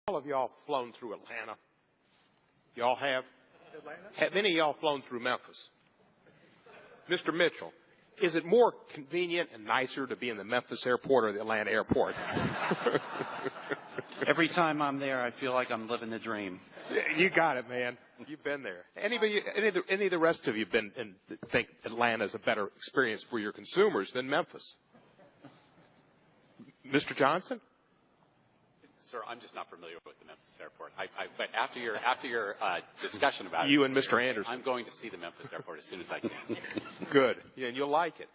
All of y'all flown through Atlanta? Y'all have? Atlanta? Have any of y'all flown through Memphis? Mr. Mitchell, is it more convenient and nicer to be in the Memphis airport or the Atlanta airport? Every time I'm there, I feel like I'm living the dream. You got it, man. You've been there. Any of the rest of you been and think Atlanta's a better experience for your consumers than Memphis? Mr. Johnson? Sir, I'm just not familiar with the Memphis airport. But after your discussion about you and Mr. Anderson, I'm going to see the Memphis airport as soon as I can. Good. Yeah, and you'll like it.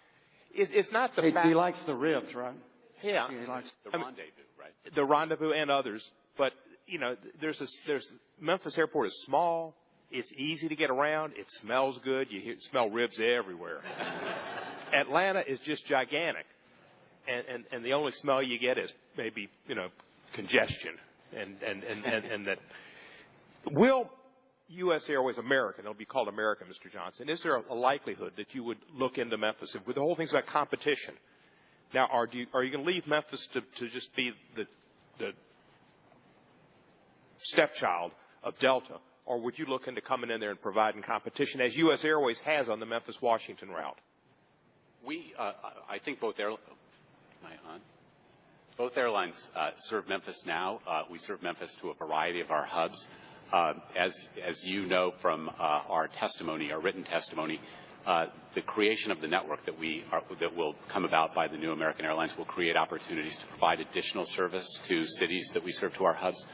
It's not the fact. He likes the ribs, right? Yeah. He likes the rendezvous, right? The rendezvous and others, but you know, there's Memphis airport is small. It's easy to get around. It smells good. You smell ribs everywhere. Atlanta is just gigantic, and the only smell you get is maybe congestion, and that. Will U.S. Airways American, it'll be called American, Mr. Johnson, is there a likelihood that you would look into Memphis? With the whole thing's about competition. Now, are you going to leave Memphis to just be the stepchild of Delta, or would you look into coming in there and providing competition as U.S. Airways has on the Memphis-Washington route? I think both airlines serve Memphis now. We serve Memphis to a variety of our hubs. As you know from our testimony, our written testimony, the creation of the network that will come about by the new American Airlines will create opportunities to provide additional service to cities that we serve to our hubs,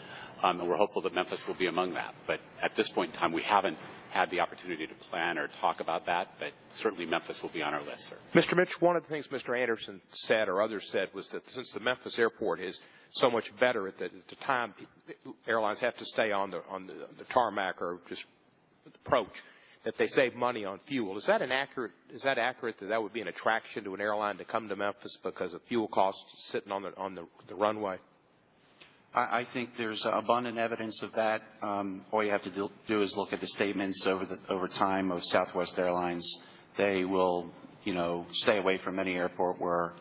and we're hopeful that Memphis will be among that. But at this point in time, we haven't had the opportunity to plan or talk about that, but certainly Memphis will be on our list, sir. Mr. Mitch, one of the things Mr. Anderson said or others said was that since the Memphis airport is so much better at the time airlines have to stay on the tarmac or just approach, that they save money on fuel. Is that accurate that would be an attraction to an airline to come to Memphis because of fuel costs sitting on the runway? I think there's abundant evidence of that. All you have to do is look at the statements over time of Southwest Airlines. They will, stay away from any airport where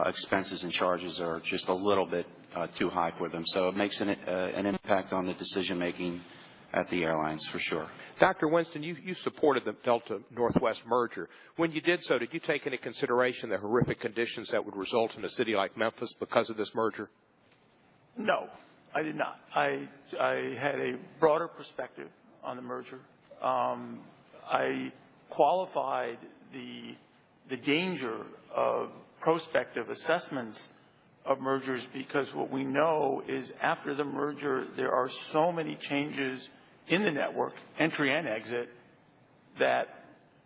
expenses and charges are just a little bit too high for them. So it makes an impact on the decision making at the airlines for sure. Dr. Winston, you supported the Delta Northwest merger. When you did so, did you take into consideration the horrific conditions that would result in a city like Memphis because of this merger? No, I did not. I had a broader perspective on the merger. I qualified the danger of prospective assessments of mergers because what we know is after the merger there are so many changes in the network, entry and exit, that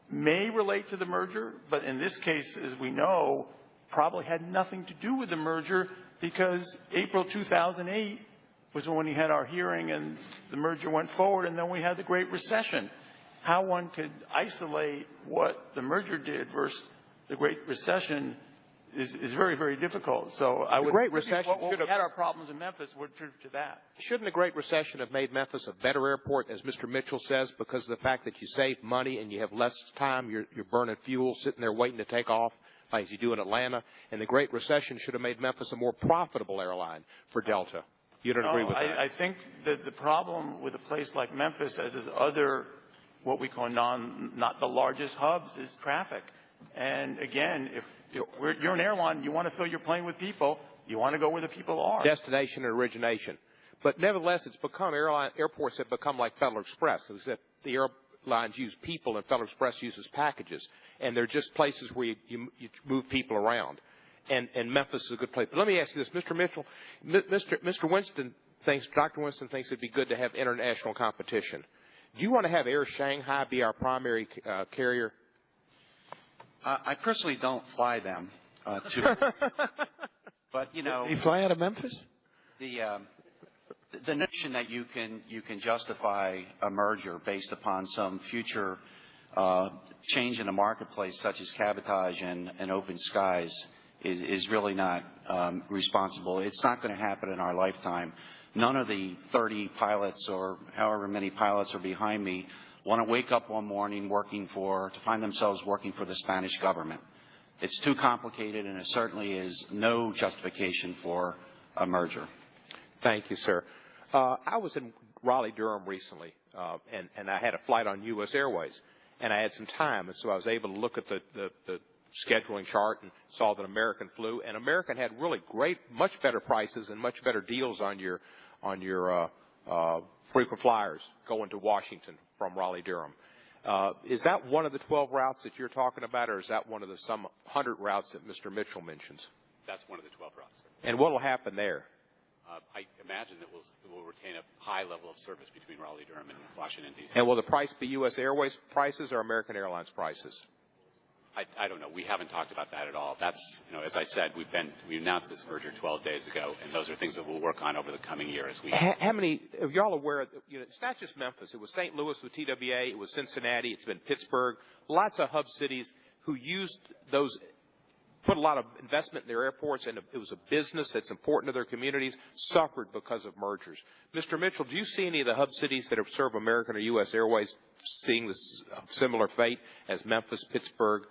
may relate to the merger, but in this case, as we know, probably had nothing to do with the merger because April 2008 was when we had our hearing and the merger went forward, and then we had the Great Recession. How one could isolate what the merger did versus the Great Recession is very, very difficult. So I would. The Great Recession what we had our problems in Memphis would tribute to that. Shouldn't the Great Recession have made Memphis a better airport, as Mr. Mitchell says, because of the fact that you save money and you have less time, you're burning fuel, sitting there waiting to take off, like you do in Atlanta, and the Great Recession should have made Memphis a more profitable airline for Delta. You don't agree with that? I think that the problem with a place like Memphis, as is other what we call not the largest hubs, is traffic. And again, if you're an airline, you want to fill your plane with people, you want to go where the people are. Destination and origination. But nevertheless, it's become airports have become like Federal Express, except the airlines use people and Federal Express uses packages. And they're just places where you move people around. And Memphis is a good place. But let me ask you this, Mr. Mitchell, Mr. Winston thinks, Dr. Winston thinks it'd be good to have international competition. Do you want to have Air Shanghai be our primary carrier? I personally don't fly them, but You fly out of Memphis? The notion that you can justify a merger based upon some future change in the marketplace, such as cabotage and open skies, is really not responsible. It's not going to happen in our lifetime. None of the 30 pilots or however many pilots are behind me want to wake up one morning to find themselves working for the Spanish government. It's too complicated, and it certainly is no justification for a merger. Thank you, sir. I was in Raleigh-Durham recently, and I had a flight on U.S. Airways, and I had some time, and so I was able to look at the scheduling chart and saw that American flew, and American had really great, much better prices and much better deals on your frequent flyers going to Washington from Raleigh-Durham. Is that one of the 12 routes that you're talking about, or is that one of the some 100 routes that Mr. Mitchell mentions? That's one of the 12 routes. And what will happen there? I imagine that we'll retain a high level of service between Raleigh-Durham and Washington, D.C. And will the price be U.S. Airways prices or American Airlines prices? I don't know. We haven't talked about that at all. That's, as I said, we announced this merger 12 days ago, and those are things that we'll work on over the coming year as we. How many, are y'all aware, it's not just Memphis. It was St. Louis with TWA. It was Cincinnati. It's been Pittsburgh. Lots of hub cities who used those, put a lot of investment in their airports, and it was a business that's important to their communities, suffered because of mergers. Mr. Mitchell, do you see any of the hub cities that have served American or U.S. Airways seeing this similar fate as Memphis, Pittsburgh,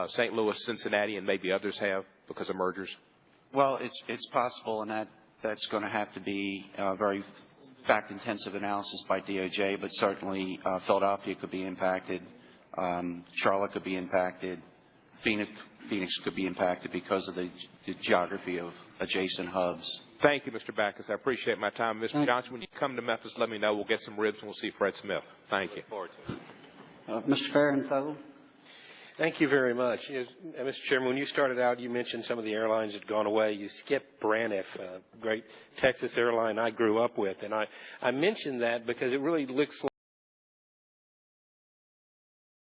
St. Louis, Cincinnati, and maybe others have because of mergers? Well, it's possible, and that's going to have to be a very fact-intensive analysis by DOJ, but certainly Philadelphia could be impacted, Charlotte could be impacted, Phoenix could be impacted because of the geography of adjacent hubs. Thank you, Mr. Backus. I appreciate my time. Mr. Johnson, when you come to Memphis, let me know. We'll get some ribs and we'll see Fred Smith. Thank you. Look forward to it. Mr. Farenthold. Thank you very much. Mr. Chairman, when you started out, you mentioned some of the airlines had gone away. You skipped Braniff, great Texas airline I grew up with. And I mentioned that because it really looks like